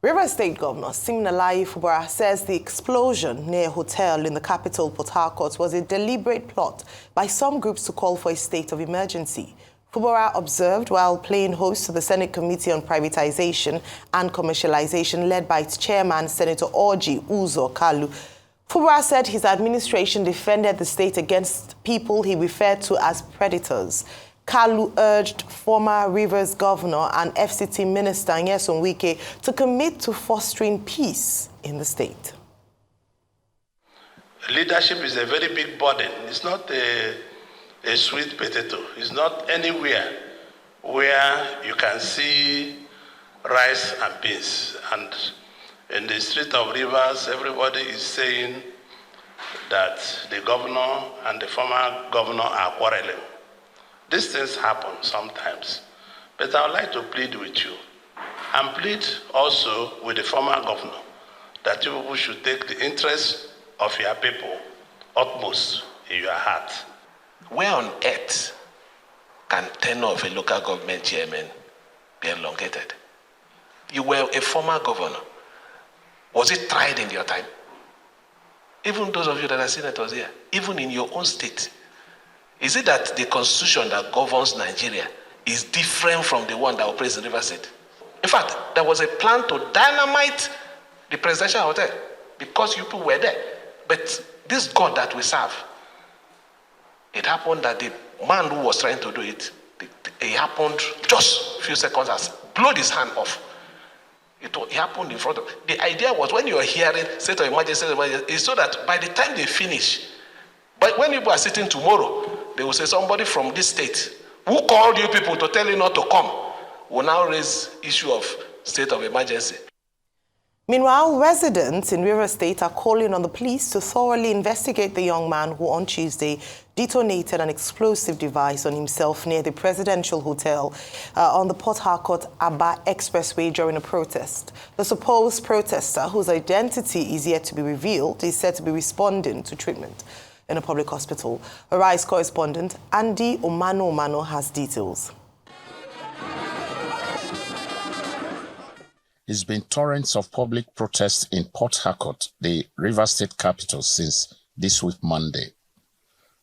River State Governor Siminalayi Fubara says the explosion near a hotel in the capital, Port Harcourt, was a deliberate plot by some groups to call for a state of emergency. Fubara observed while playing host to the Senate Committee on Privatization and Commercialization led by its chairman, Senator Orji Uzo Kalu. Fubara said his administration defended the state against people he referred to as predators. Kalu urged former Rivers Governor and FCT Minister Wike to commit to fostering peace in the state. Leadership is a very big burden. It's not a sweet potato. It's not anywhere where you can see rice and beans. And in the street of Rivers, everybody is saying that the governor and the former governor are quarreling. These things happen sometimes, but I would like to plead with you and plead also with the former governor that you people should take the interests of your people utmost in your heart. Where on earth can tenure of a local government chairman be elongated? You were a former governor. Was it tried in your time? Even those of you that are senators here, even in your own state, is it that the constitution that governs Nigeria is different from the one that operates in River State? In fact, there was a plan to dynamite the presidential hotel because you people were there. But this God that we serve, it happened that the man who was trying to do it, it happened just a few seconds as blowed his hand off. It happened in front of. The idea was when you are hearing state of emergency, is so that by the time they finish, but when people are sitting tomorrow, they will say somebody from this state who called you people to tell you not to come will now raise issue of state of emergency. Meanwhile, residents in River State are calling on the police to thoroughly investigate the young man who on Tuesday detonated an explosive device on himself near the Presidential Hotel on the Port Harcourt-Aba Expressway during a protest. The supposed protester, whose identity is yet to be revealed, is said to be responding to treatment in a public hospital. Arise correspondent Andy Omano has details. It's been torrents of public protests in Port Harcourt, the River State capital, since this week Monday.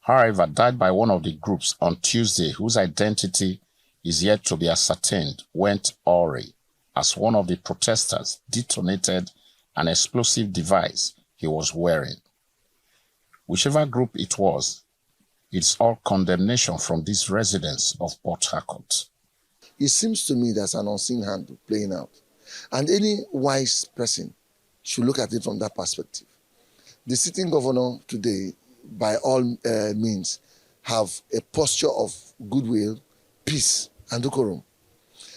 However, died by one of the groups on Tuesday, whose identity is yet to be ascertained, went awry as one of the protesters detonated an explosive device he was wearing. Whichever group it was, it's all condemnation from these residents of Port Harcourt. It seems to me there's an unseen hand playing out. And any wise person should look at it from that perspective. The sitting governor today, by all means, have a posture of goodwill, peace, and decorum.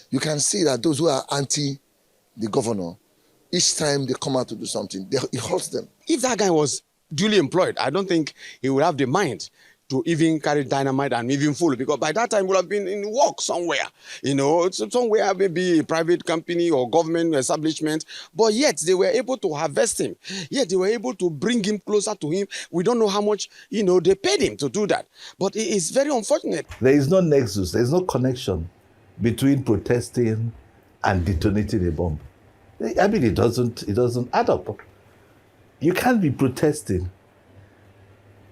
You can see that those who are anti the governor, each time they come out to do something, it hurts them. If that guy was duly employed, I don't think he would have the mind to even carry dynamite and even full, because by that time he would have been in work somewhere, somewhere, maybe a private company or government establishment, but yet they were able to harvest him, yet they were able to bring him closer to him. We don't know how much, they paid him to do that, but it is very unfortunate. There is no nexus, there is no connection between protesting and detonating a bomb. I mean, it doesn't add up. You can't be protesting,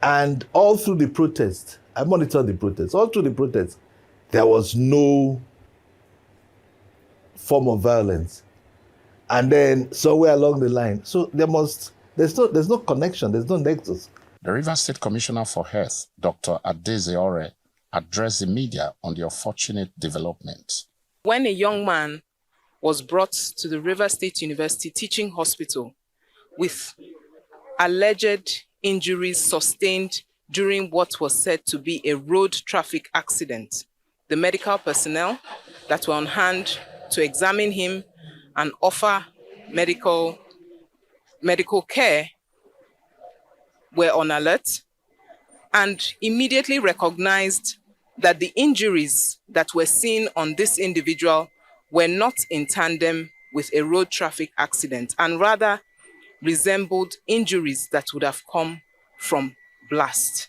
and all through the protest, I monitored the protest, all through the protest, there was no form of violence. And then somewhere along the line, so there's no connection, there's no nexus. The River State Commissioner for Health, Dr. Adeze Ore, addressed the media on the unfortunate development. When a young man was brought to the River State University Teaching Hospital with alleged injuries sustained during what was said to be a road traffic accident, the medical personnel that were on hand to examine him and offer medical care were on alert and immediately recognized that the injuries that were seen on this individual were not in tandem with a road traffic accident and rather resembled injuries that would have come from blast.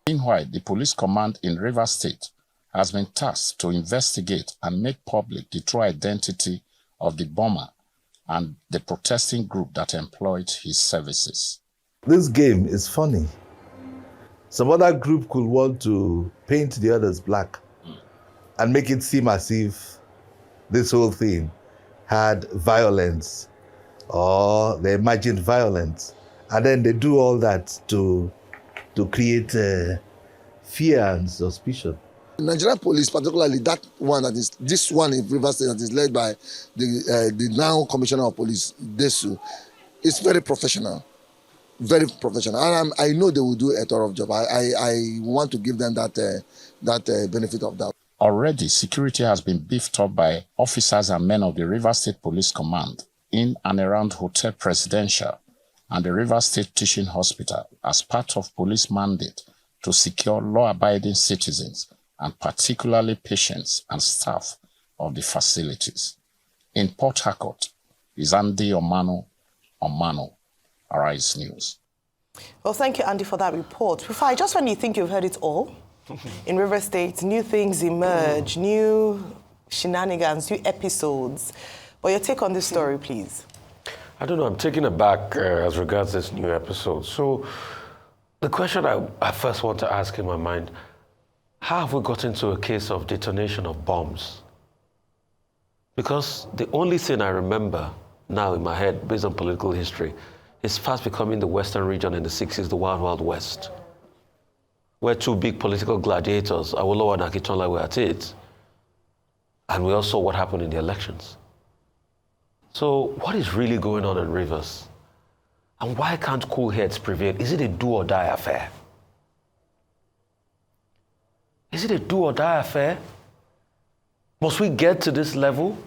Meanwhile, the police command in River State has been tasked to investigate and make public the true identity of the bomber and the protesting group that employed his services. This game is funny. Some other group could want to paint the others black and make it seem as if this whole thing had violence or they imagined violence. And then they do all that to create fear and suspicion. Nigerian police, particularly this one in Rivers State that is led by the now Commissioner of Police, Desu, is very professional. Very professional. And I know they will do a thorough job. I want to give them that benefit of doubt. Already, security has been beefed up by officers and men of the Rivers State Police Command in and around Hotel Presidential and the Rivers State Teaching Hospital as part of police mandate to secure law-abiding citizens and particularly patients and staff of the facilities. In Port Harcourt, is Andy Omano, Arise News. Well, thank you, Andy, for that report. Rufai, just when you think you've heard it all, in River State, new things emerge, new shenanigans, new episodes. But your take on this story, please. I don't know, I'm taken aback as regards this new episode. So the question I first want to ask in my mind, how have we got into a case of detonation of bombs? Because the only thing I remember now in my head, based on political history, is fast becoming the Western region in the 60s, the Wild Wild West, where two big political gladiators, Awolowo and Akintola, were at it, and we all saw what happened in the elections. So what is really going on in Rivers? And why can't cool heads prevail? Is it a do-or-die affair? Is it a do-or-die affair? Must we get to this level?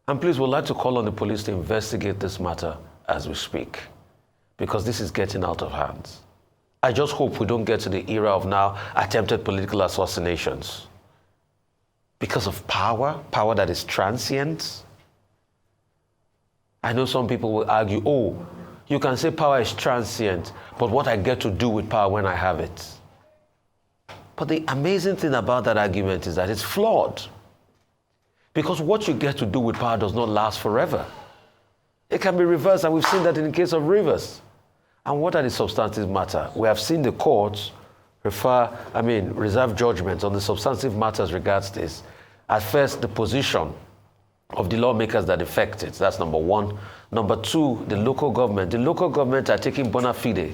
And please, we'd like to call on the police to investigate this matter as we speak, because this is getting out of hands. I just hope we don't get to the era of now attempted political assassinations because of power that is transient. I know some people will argue, oh, you can say power is transient, but what I get to do with power when I have it. But the amazing thing about that argument is that it's flawed. Because what you get to do with power does not last forever. It can be reversed, and we've seen that in the case of Rivers. And what are the substantive matter? We have seen the courts reserve judgments on the substantive matters regards this. At first, the position of the lawmakers that affect it. That's number one. Number two, the local government. The local government are taking bona fide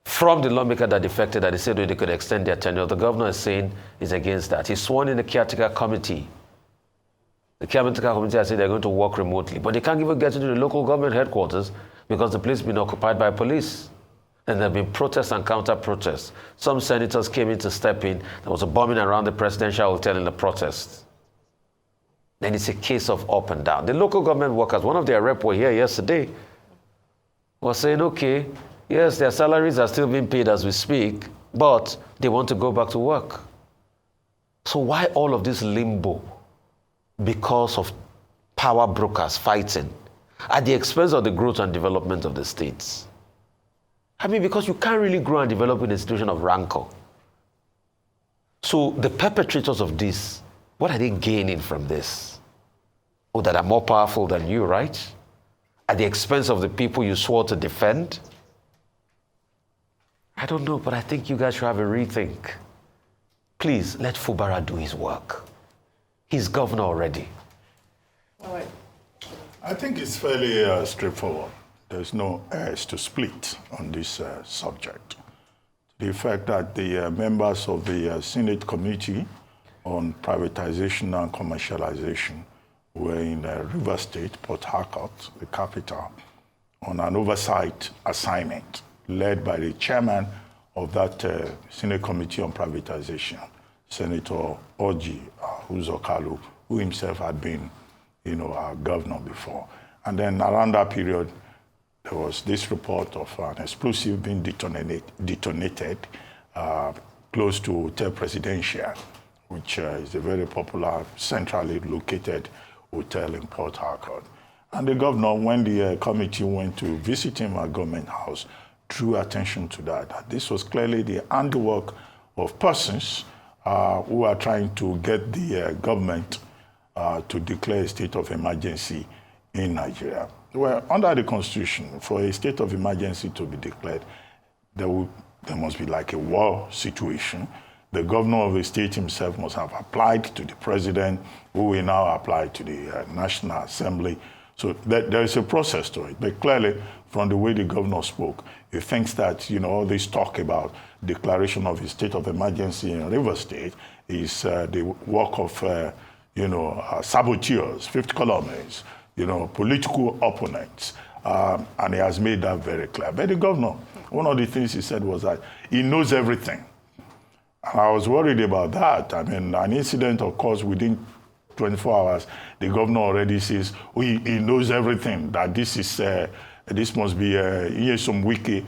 from the lawmaker that affected that they said they could extend their tenure. The governor is saying he's against that. He's sworn in the caretaker committee. The caretaker committee has said they're going to work remotely, but they can't even get into the local government headquarters because the place has been occupied by police. And there have been protests and counter-protests. Some senators came in to step in. There was a bombing around the presidential hotel in the protests. Then it's a case of up and down. The local government workers, one of their rep were here yesterday, was saying, okay, yes, their salaries are still being paid as we speak, but they want to go back to work. So why all of this limbo? Because of power brokers fighting at the expense of the growth and development of the states. I mean, because you can't really grow and develop in a situation of rancor. So the perpetrators of this, what are they gaining from this? Oh, that are more powerful than you, right? At the expense of the people you swore to defend? I don't know, but I think you guys should have a rethink. Please, let Fubara do his work. He's governor already. All right. I think it's fairly straightforward. There's no airs to split on this subject. The fact that the members of the Senate Committee on Privatization and Commercialization were in Rivers State, Port Harcourt, the capital, on an oversight assignment led by the chairman of that Senate Committee on Privatization, Senator Orji Uzokalu, who himself had been, our governor before. And then around that period, there was this report of an explosive being detonated close to Hotel Presidential, which is a very popular, centrally located hotel in Port Harcourt. And the governor, when the committee went to visit him at Government House, drew attention to that this was clearly the handiwork of persons who are trying to get the government to declare a state of emergency in Nigeria. Well, under the Constitution, for a state of emergency to be declared, there must be like a war situation. The governor of the state himself must have applied to the president, who will now apply to the National Assembly. So there is a process to it. But clearly, from the way the governor spoke, he thinks that, all this talk about declaration of a state of emergency in Rivers State is the work of, saboteurs, fifth columnists, political opponents. And he has made that very clear. But the governor, one of the things he said was that he knows everything. And I was worried about that. I mean, an incident, of course, within 24 hours, the governor already says, he knows everything, that this must be some Wike,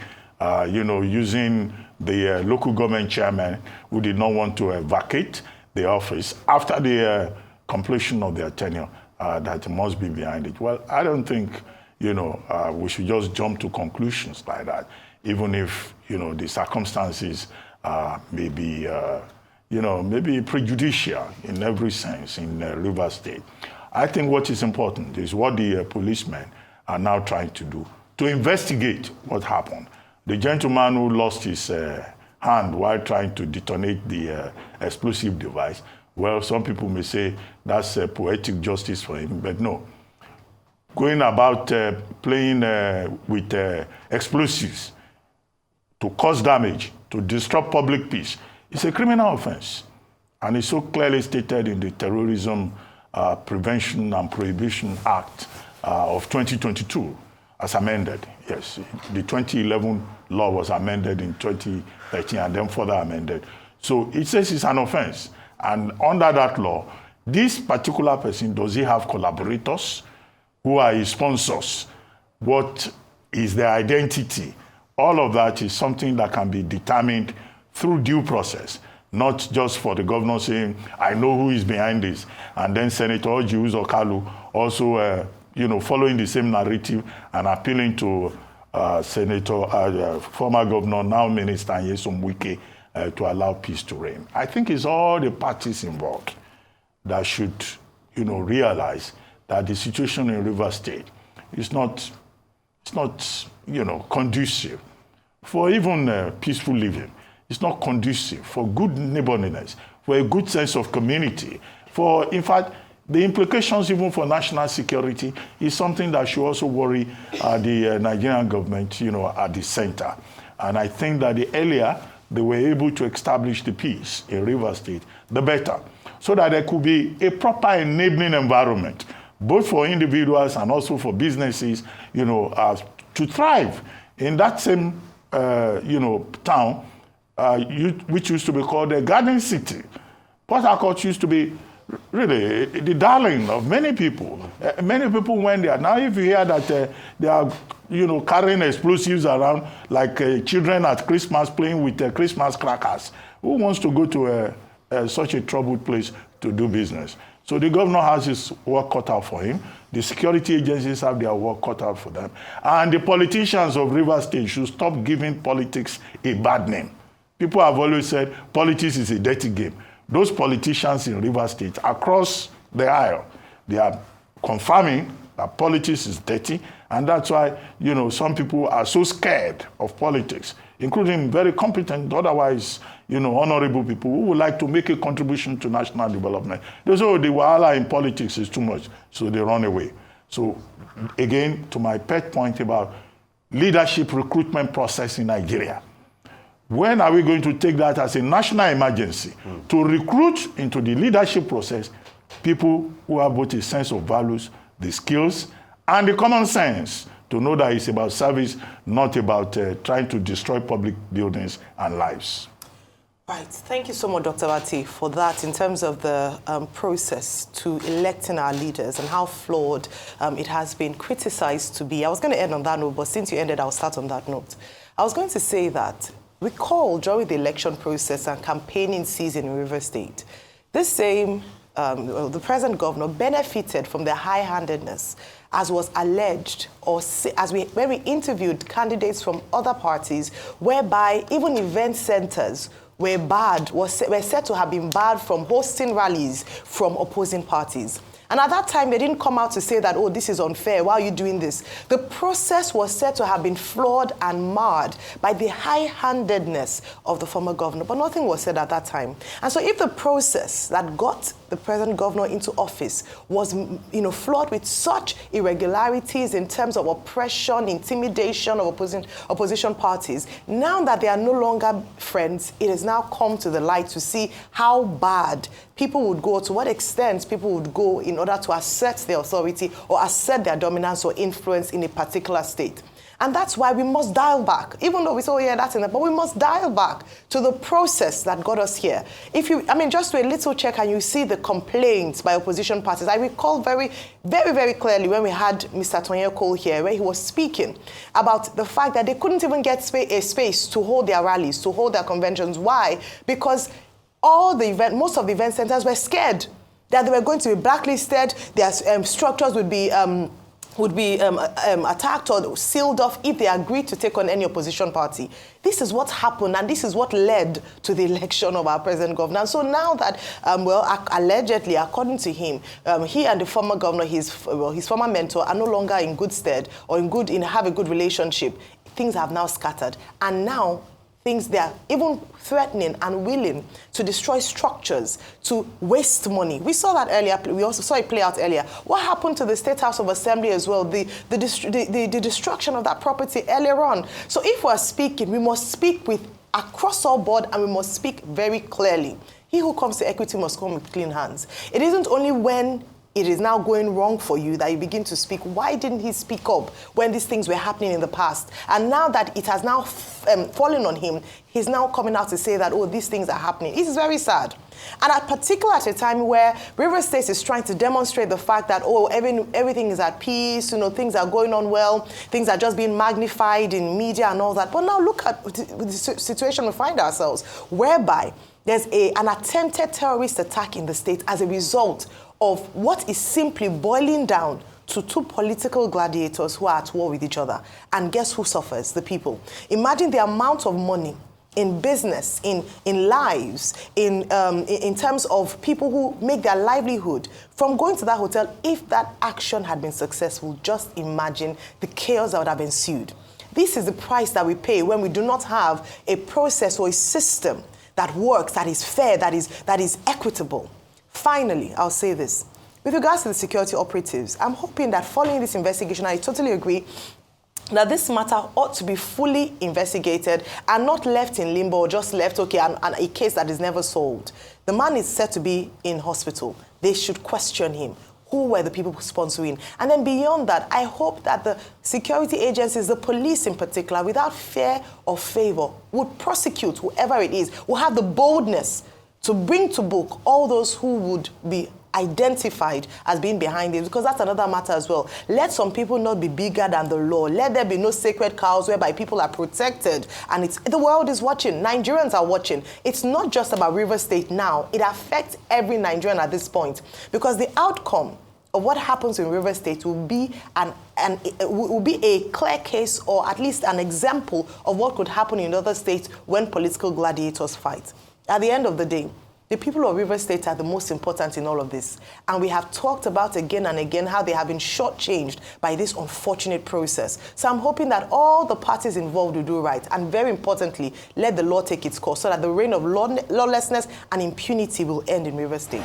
using the local government chairman who did not want to vacate the office after the completion of their tenure, that must be behind it. Well, I don't think, we should just jump to conclusions like that, even if, the circumstances may be, maybe prejudicial in every sense in Rivers State. I think what is important is what the policemen are now trying to do, to investigate what happened. The gentleman who lost his hand while trying to detonate the explosive device, well, some people may say that's poetic justice for him, but no. Going about playing with explosives to cause damage, to disrupt public peace, it's a criminal offense. And it's so clearly stated in the Terrorism Prevention and Prohibition Act of 2022, as amended. Yes, the 2011 law was amended in 2013 and then further amended. So it says it's an offense. And under that law, this particular person, does he have collaborators? Who are his sponsors? What is their identity? All of that is something that can be determined through due process, not just for the governor saying, I know who is behind this. And then Senator Oji Uzokalu also, following the same narrative and appealing to former governor, now Minister Nyesom Wike, to allow peace to reign. I think it's all the parties involved that should, realize that the situation in Rivers State is not conducive for even peaceful living. It's not conducive for good neighborliness, for a good sense of community, for, in fact, the implications even for national security is something that should also worry the Nigerian government, at the center. And I think that the earlier they were able to establish the peace in Rivers State, the better, so that there could be a proper enabling environment, both for individuals and also for businesses, to thrive in that same, town, which used to be called the Garden City. Port Harcourt used to be really the darling of many people. Many people went there. Now, if you hear that they are, carrying explosives around like children at Christmas playing with Christmas crackers, who wants to go to such a troubled place to do business? So the governor has his work cut out for him. The security agencies have their work cut out for them. And the politicians of Rivers State should stop giving politics a bad name. People have always said politics is a dirty game. Those politicians in Rivers State across the aisle, they are confirming that politics is dirty, and that's why, some people are so scared of politics, including very competent, otherwise, honorable people who would like to make a contribution to national development. They say, the wahala in politics is too much, so they run away. So, again, to my pet point about leadership recruitment process in Nigeria, when are we going to take that as a national emergency to recruit into the leadership process people who have both a sense of values, the skills, and the common sense to know that it's about service, not about trying to destroy public buildings and lives? Right. Thank you so much, Dr. Wati, for that in terms of the process to electing our leaders and how flawed it has been criticized to be. I was going to end on that note, but since you ended, I'll start on that note. I was going to say that recall during the election process and campaigning season in Rivers State, this same, the present governor benefited from the high-handedness, as was alleged, or when we interviewed candidates from other parties, whereby even event centers were said to have been barred from hosting rallies from opposing parties. And at that time, they didn't come out to say that, oh, this is unfair, why are you doing this? The process was said to have been flawed and marred by the high-handedness of the former governor, but nothing was said at that time. And so if the process that got the present governor into office was, flawed with such irregularities in terms of oppression, intimidation of opposition parties, now that they are no longer friends, it has now come to the light to see how bad people would go, to what extent people would go in order to assert their authority or assert their dominance or influence in a particular state. And that's why we must dial back, even though we say, oh yeah, that's in there, but we must dial back to the process that got us here. Just do a little check and you see the complaints by opposition parties. I recall very, very, very clearly when we had Mr. Tonye Cole here, where he was speaking about the fact that they couldn't even get a space to hold their rallies, to hold their conventions. Why? Because most of the event centers were scared that they were going to be blacklisted, their structures would be attacked or sealed off if they agreed to take on any opposition party. This is what happened, and this is what led to the election of our present governor. And so now that, allegedly, according to him, he and the former governor, his former mentor, are no longer in good stead or have a good relationship, things have now scattered. And now, they are even threatening and willing to destroy structures, to waste money. We saw that earlier. We also saw it play out earlier. What happened to the State House of Assembly as well? The destruction of that property earlier on. So if we're speaking, we must speak with across all board, and we must speak very clearly. He who comes to equity must come with clean hands. It isn't only when it is now going wrong for you that you begin to speak. Why didn't he speak up when these things were happening in the past? And now that it has now fallen on him, he's now coming out to say that, oh, these things are happening. This is very sad. And particularly at a time where Rivers State is trying to demonstrate the fact that, oh, everything is at peace, things are going on well, things are just being magnified in media and all that. But now look at the situation we find ourselves, whereby there's an attempted terrorist attack in the state as a result of what is simply boiling down to two political gladiators who are at war with each other. And guess who suffers? The people. Imagine the amount of money in business, in lives, in terms of people who make their livelihood from going to that hotel. If that action had been successful, just imagine the chaos that would have ensued. This is the price that we pay when we do not have a process or a system that works, that is fair, that is equitable. Finally, I'll say this. With regards to the security operatives, I'm hoping that following this investigation, I totally agree that this matter ought to be fully investigated and not left in limbo or just left, and a case that is never solved. The man is said to be in hospital. They should question him. Who were the people sponsoring? And then beyond that, I hope that the security agencies, the police in particular, without fear or favor, would prosecute whoever it is, will have the boldness to bring to book all those who would be identified as being behind it, because that's another matter as well. Let some people not be bigger than the law. Let there be no sacred cows whereby people are protected. And the world is watching. Nigerians are watching. It's not just about Rivers State now. It affects every Nigerian at this point, because the outcome of what happens in Rivers State will be a clear case, or at least an example of what could happen in other states when political gladiators fight. At the end of the day, the people of Rivers State are the most important in all of this. And we have talked about again and again how they have been shortchanged by this unfortunate process. So I'm hoping that all the parties involved will do right. And very importantly, let the law take its course so that the reign of lawlessness and impunity will end in Rivers State.